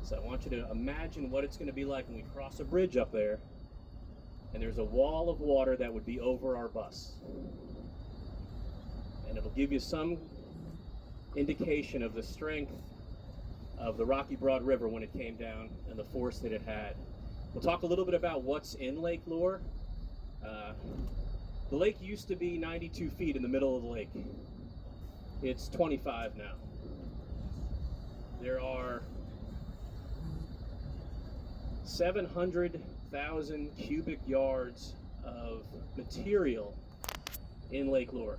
So I want you to imagine what it's going to be like when we cross a bridge up there and there's a wall of water that would be over our bus. And it'll give you some indication of the strength of the Rocky Broad River when it came down and the force that it had. We'll talk a little bit about what's in Lake Lure. The lake used to be 92 feet in the middle of the lake. It's 25 now. There are 700,000 cubic yards of material in Lake Lure.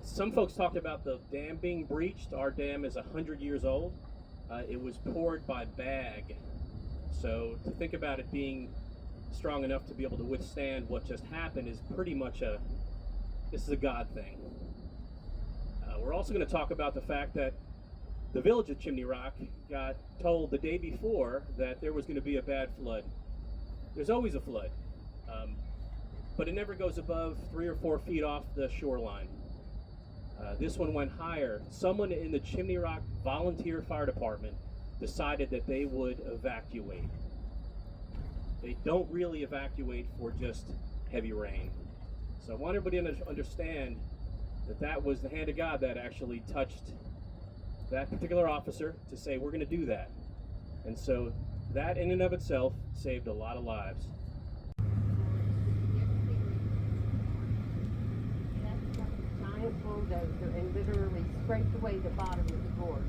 Some folks talked about the dam being breached. Our dam is 100 years old. It was poured by bag. So to think about it being strong enough to be able to withstand what just happened is pretty much this is a God thing. We're also going to talk about the fact that the village of Chimney Rock got told the day before that there was going to be a bad flood. There's always a flood, but it never goes above 3 or 4 feet off the shoreline. This one went higher. Someone in the Chimney Rock Volunteer Fire Department decided that they would evacuate. They don't really evacuate for just heavy rain. So I want everybody to understand that that was the hand of God that actually touched that particular officer to say, we're going to do that. And so that in and of itself saved a lot of lives. Giant bulldozer and literally scraped away the bottom of the gorge.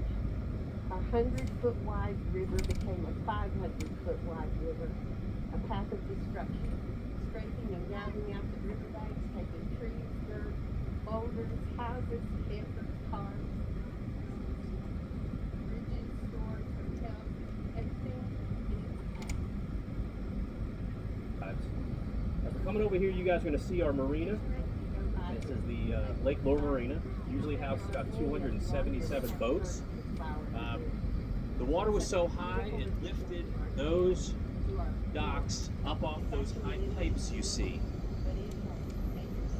A 100-foot wide river became a 500-foot wide river, a path of destruction, scraping and gouting out the riverbanks, taking trees, dirt, boulders, houses, campers, cars, bridges, stores, hotels, everything in its path. As we're coming over here, you guys are going to see our marina. This is the Lake Lure Marina. Usually houses about 277 boats. The water was so high, it lifted those docks up off those high pipes you see.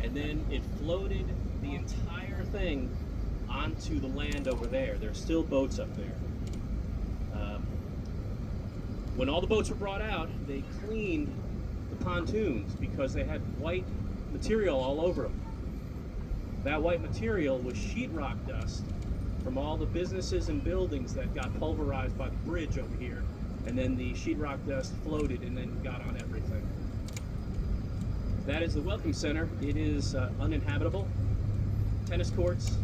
And then it floated the entire thing onto the land over there. There's still boats up there. When all the boats were brought out, they cleaned the pontoons because they had white material all over them. That white material was sheetrock dust from all the businesses and buildings that got pulverized by the bridge over here. And then the sheetrock dust floated and then got on everything. That is the Welcome Center. It is uninhabitable. Tennis courts,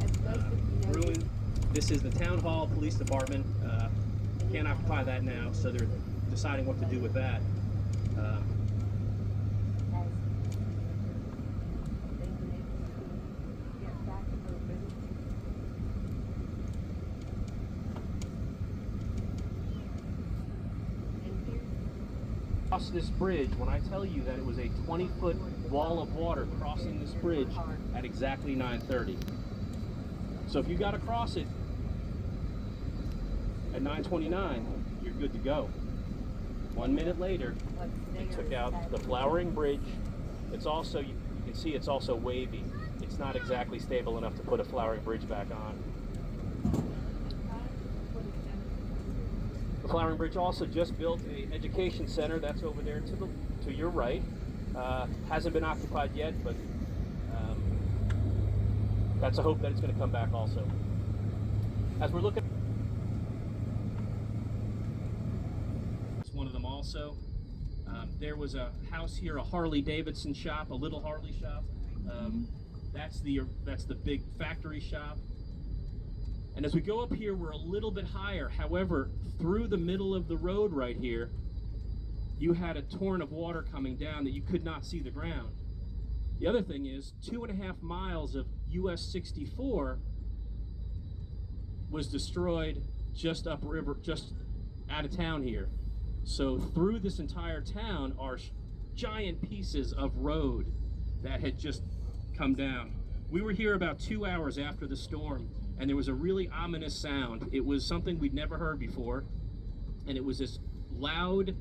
ruined. This is the Town Hall Police Department. Can't occupy that now, so they're deciding what to do with that. Across this bridge, when I tell you that it was a 20-foot wall of water crossing this bridge at exactly 9:30. So if you got to cross it at 9:29, you're good to go. 1 minute later, they took out the flowering bridge. It's also, you can see it's also wavy. It's not exactly stable enough to put a flowering bridge back on. The Flowering Bridge also just built an education center that's over there to your right. Hasn't been occupied yet, but that's a hope that it's going to come back also. As we're looking, it's one of them also. There was a house here, a Harley Davidson shop, a little Harley shop. That's the big factory shop. And as we go up here, we're a little bit higher. However, through the middle of the road right here, you had a torrent of water coming down that you could not see the ground. The other thing is 2.5 miles of US 64 was destroyed just upriver, just out of town here. So through this entire town are giant pieces of road that had just come down. We were here about 2 hours after the storm, and there was a really ominous sound. It was something we'd never heard before, and it was this loud,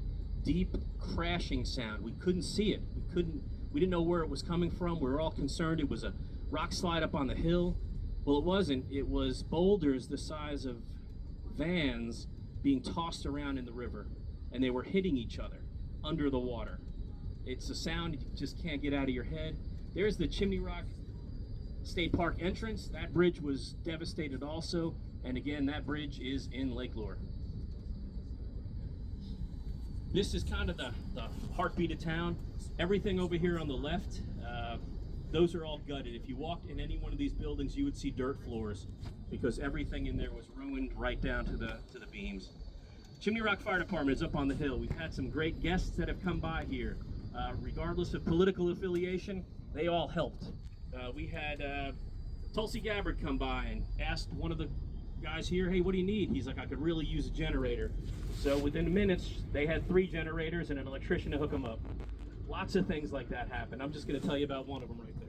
deep crashing sound. We couldn't see it. We didn't know where it was coming from. We were all concerned it was a rock slide up on the hill. Well, it wasn't. It was boulders the size of vans being tossed around in the river, and they were hitting each other under the water. It's a sound you just can't get out of your head. There's the Chimney Rock State Park entrance. That bridge was devastated also, and again, that bridge is in Lake Lure. This is kind of the heartbeat of town. Everything over here on the left, those are all gutted. If you walked in any one of these buildings, you would see dirt floors because everything in there was ruined right down to the beams. Chimney Rock Fire Department is up on the hill. We've had some great guests that have come by here. Regardless of political affiliation, they all helped. We had Tulsi Gabbard come by and asked one of the guys here, hey, what do you need? He's like, I could really use a generator. So within minutes, they had 3 generators and an electrician to hook them up. Lots of things like that happen. I'm just going to tell you about one of them right there.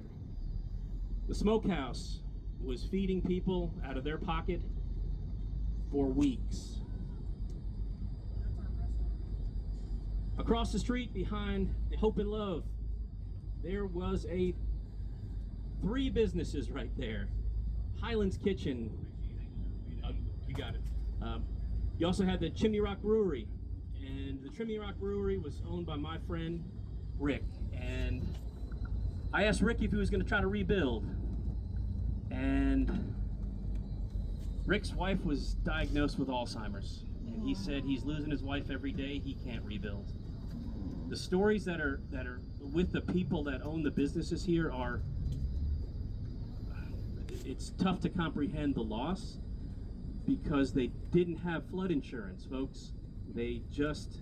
The smokehouse was feeding people out of their pocket for weeks. Across the street behind the Hope and Love, there was 3 businesses right there. Highlands Kitchen, you got it. You also had the Chimney Rock Brewery, and the Chimney Rock Brewery was owned by my friend Rick, and I asked Rick if he was going to try to rebuild, and Rick's wife was diagnosed with Alzheimer's, and he said he's losing his wife every day. He can't rebuild. The stories that are with the people that own the businesses here are, it's tough to comprehend the loss because they didn't have flood insurance, folks. They just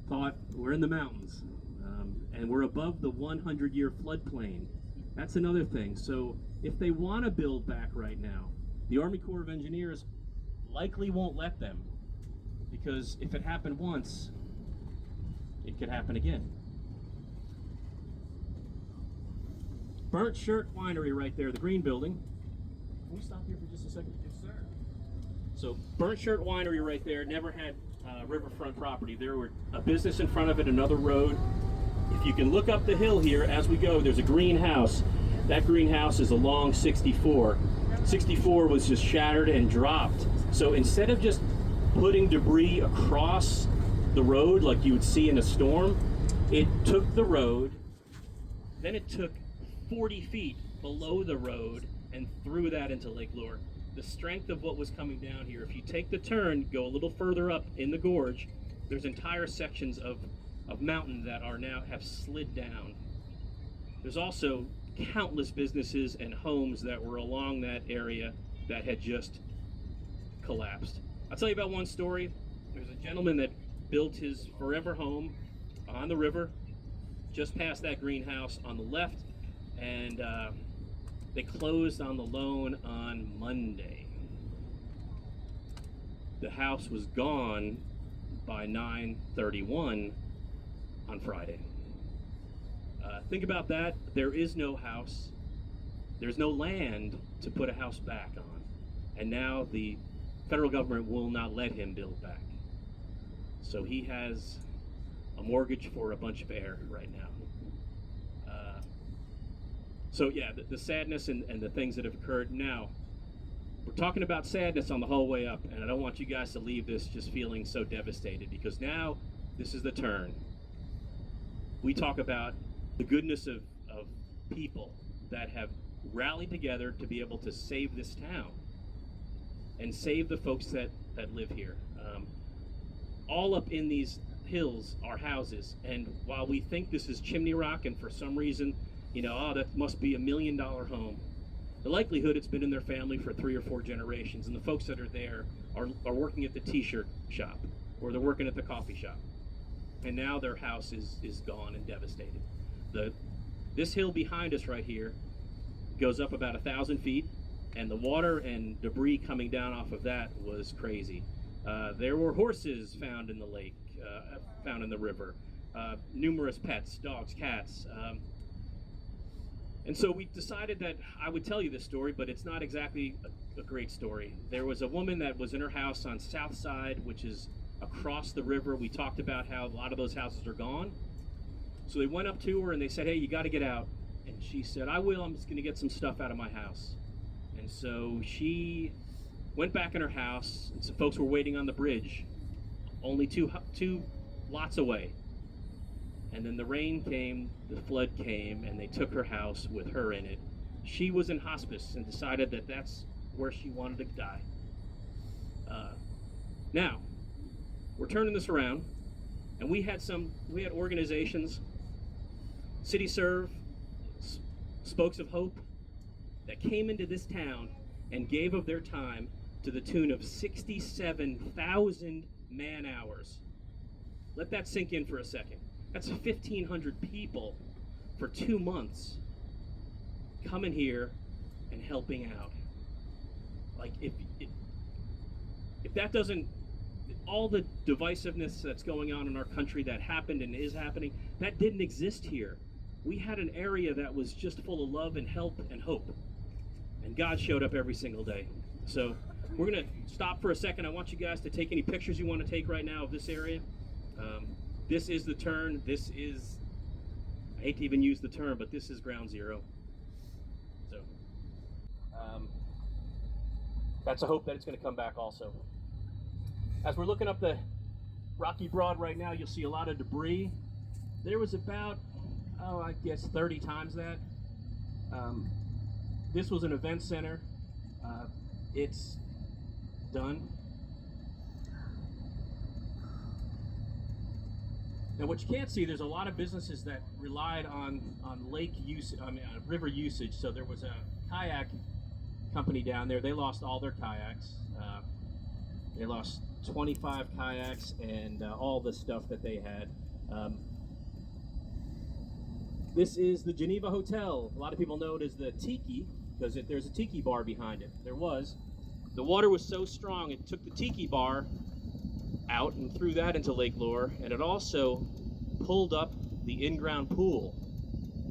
thought we're in the mountains and we're above the 100-year floodplain. That's another thing. So if they want to build back right now, the Army Corps of Engineers likely won't let them, because if it happened once, it could happen again. Burnt Shirt Winery right there, the green building. Can we stop here for just a second? Yes, sir. So Burnt Shirt Winery right there never had riverfront property. There were a business in front of it, another road. If you can look up the hill here as we go, there's a greenhouse. That greenhouse is along 64. 64 was just shattered and dropped. So instead of just putting debris across the road like you would see in a storm, it took the road, then it took 40 feet below the road and threw that into Lake Lure. The strength of what was coming down here, if you take the turn, go a little further up in the gorge, there's entire sections of mountain that are now have slid down. There's also countless businesses and homes that were along that area that had just collapsed. I'll tell you about one story. There's a gentleman that built his forever home on the river, just past that greenhouse on the left, and they closed on the loan on Monday. The house was gone by 9/31 on Friday. Think about that. There is no house. There's no land to put a house back on. And now the federal government will not let him build back. So he has a mortgage for a bunch of air right now. So yeah, the sadness and the things that have occurred. Now, we're talking about sadness on the whole way up, and I don't want you guys to leave this just feeling so devastated, because now this is the turn. We talk about the goodness of people that have rallied together to be able to save this town and save the folks that live here. All up in these hills are houses, and while we think this is Chimney Rock, and for some reason, you know, oh, that must be $1 million home, the likelihood it's been in their family for 3 or 4 generations, and the folks that are there are working at the t-shirt shop, or they're working at the coffee shop, and now their house is gone and devastated. This hill behind us right here goes up about 1,000 feet, and the water and debris coming down off of that was crazy. There were horses found in the lake, found in the river, numerous pets, dogs, cats. And so we decided that I would tell you this story, but it's not exactly a great story. There was a woman that was in her house on South Side, which is across the river. We talked about how a lot of those houses are gone. So they went up to her and they said, hey, you got to get out. And she said, I will. I'm just going to get some stuff out of my house. And so she went back in her house, and some folks were waiting on the bridge, only two lots away. And then the rain came, the flood came, and they took her house with her in it. She was in hospice and decided that that's where she wanted to die. Now, we're turning this around, and we had organizations, City Serve, Spokes of Hope, that came into this town and gave of their time to the tune of 67,000 man hours. Let that sink in for a second. That's 1,500 people for 2 months coming here and helping out. Like, if that doesn't, all the divisiveness that's going on in our country that happened and is happening, that didn't exist here. We had an area that was just full of love and help and hope. And God showed up every single day. So we're going to stop for a second. I want you guys to take any pictures you want to take right now of this area. This is the turn. This is, I hate to even use the term, but this is ground zero. So that's a hope that it's going to come back also. As we're looking up the Rocky Broad right now, you'll see a lot of debris. There was about, I guess 30 times that. This was an event center. It's done. Now, what you can't see, there's a lot of businesses that relied on lake use, river usage. So there was a kayak company down there. They lost all their kayaks. They lost 25 kayaks and all the stuff that they had. This is the Geneva Hotel. A lot of people know it as the Tiki because there's a Tiki bar behind it. There was. The water was so strong, it took the Tiki bar out and threw that into Lake Lure, and it also pulled up the in-ground pool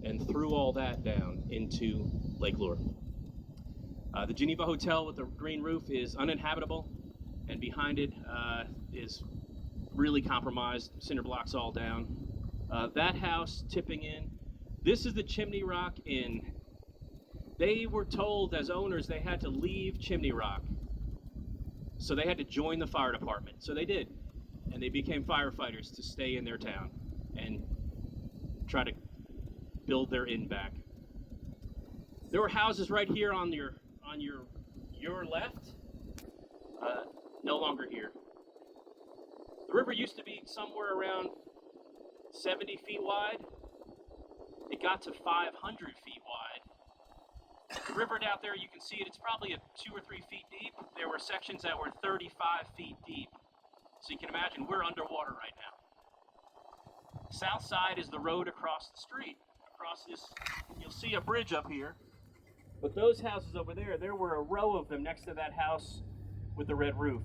and threw all that down into Lake Lure. The Geneva Hotel with the green roof is uninhabitable, and behind it is really compromised, cinder blocks all down. That house tipping in. This is the Chimney Rock Inn. They were told as owners they had to leave Chimney Rock. So they had to join the fire department. So they did. And they became firefighters to stay in their town and try to build their inn back. There were houses right here on your left. No longer here. The river used to be somewhere around 70 feet wide. It got to 500 feet wide. The river out there, you can see it, it's probably 2 or 3 feet deep. There were sections that were 35 feet deep. So you can imagine we're underwater right now. South side is the road across the street. Across this, you'll see a bridge up here. But those houses over there, there were a row of them next to that house with the red roof.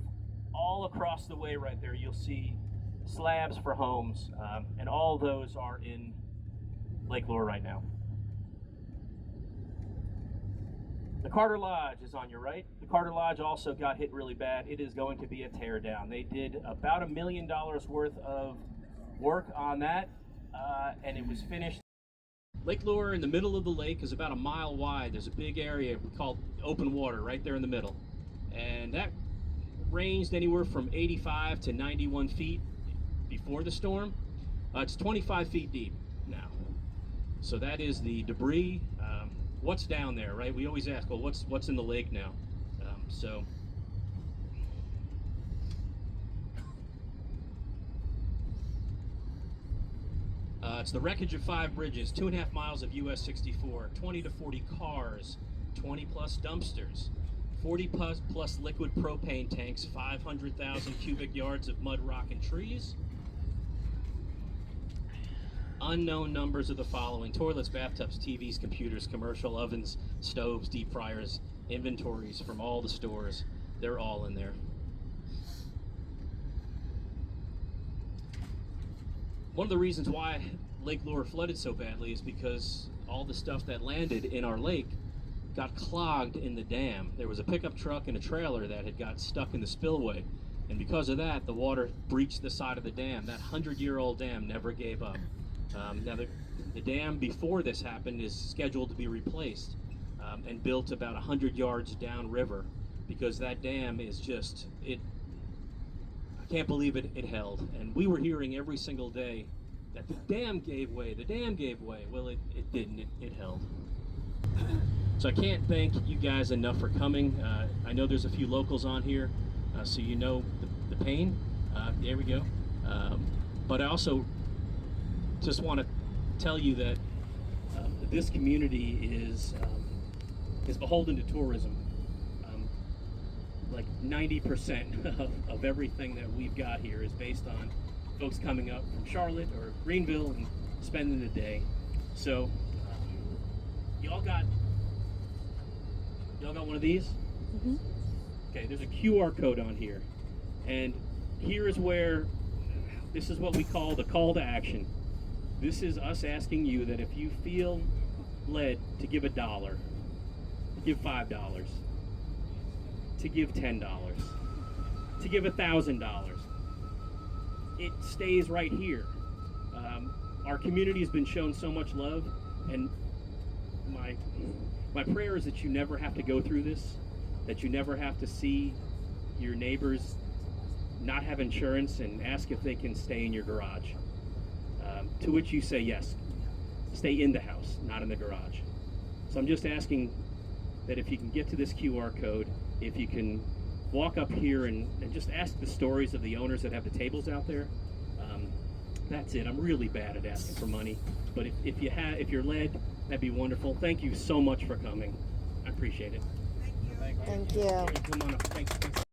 All across the way right there, you'll see slabs for homes, and all those are in Lake Lure right now. The Carter Lodge is on your right. The Carter Lodge also got hit really bad. It is going to be a tear down. They did about $1 million worth of work on that, and it was finished. Lake Lure in the middle of the lake is about a mile wide. There's a big area called open water right there in the middle. And that ranged anywhere from 85 to 91 feet before the storm. It's 25 feet deep now. So that is the debris. What's down there, right? We always ask, well, what's in the lake now? It's the wreckage of 5 bridges, 2.5 miles of US 64, 20 to 40 cars, 20 plus dumpsters, 40 plus liquid propane tanks, 500,000 cubic yards of mud, rock, and trees. Unknown numbers of the following: toilets, bathtubs, TVs, computers, commercial ovens, stoves, deep fryers, inventories from all the stores. They're all in there. One of the reasons why Lake Lure flooded so badly is because all the stuff that landed in our lake got clogged in the dam. There was a pickup truck and a trailer that had got stuck in the spillway, and because of that, the water breached the side of the dam. That 100-year-old dam never gave up. Now, the dam before this happened is scheduled to be replaced and built about 100 yards downriver. because that dam is just, I can't believe it held. And we were hearing every single day that the dam gave way, the dam gave way. Well, it didn't, it held. So I can't thank you guys enough for coming. I know there's a few locals on here, so you know the pain. There we go. But I also just want to tell you that this community is beholden to tourism. Like 90% of everything that we've got here is based on folks coming up from Charlotte or Greenville and spending the day. So y'all got one of these? Mm-hmm. Okay, there's a QR code on here, and here is where, this is what we call the call to action. This is us asking you that if you feel led to give $1, to give $5, to give $10, to give $1,000, it stays right here. Our community has been shown so much love, and my prayer is that you never have to go through this, that you never have to see your neighbors not have insurance and ask if they can stay in your garage. To which you say yes, stay in the house, not in the garage. So I'm just asking that if you can get to this QR code, if you can walk up here and just ask the stories of the owners that have the tables out there. That's it. I'm really bad at asking for money, but if you're led, that'd be wonderful. Thank you so much for coming. I appreciate it. Thank you. Come on up. Thanks.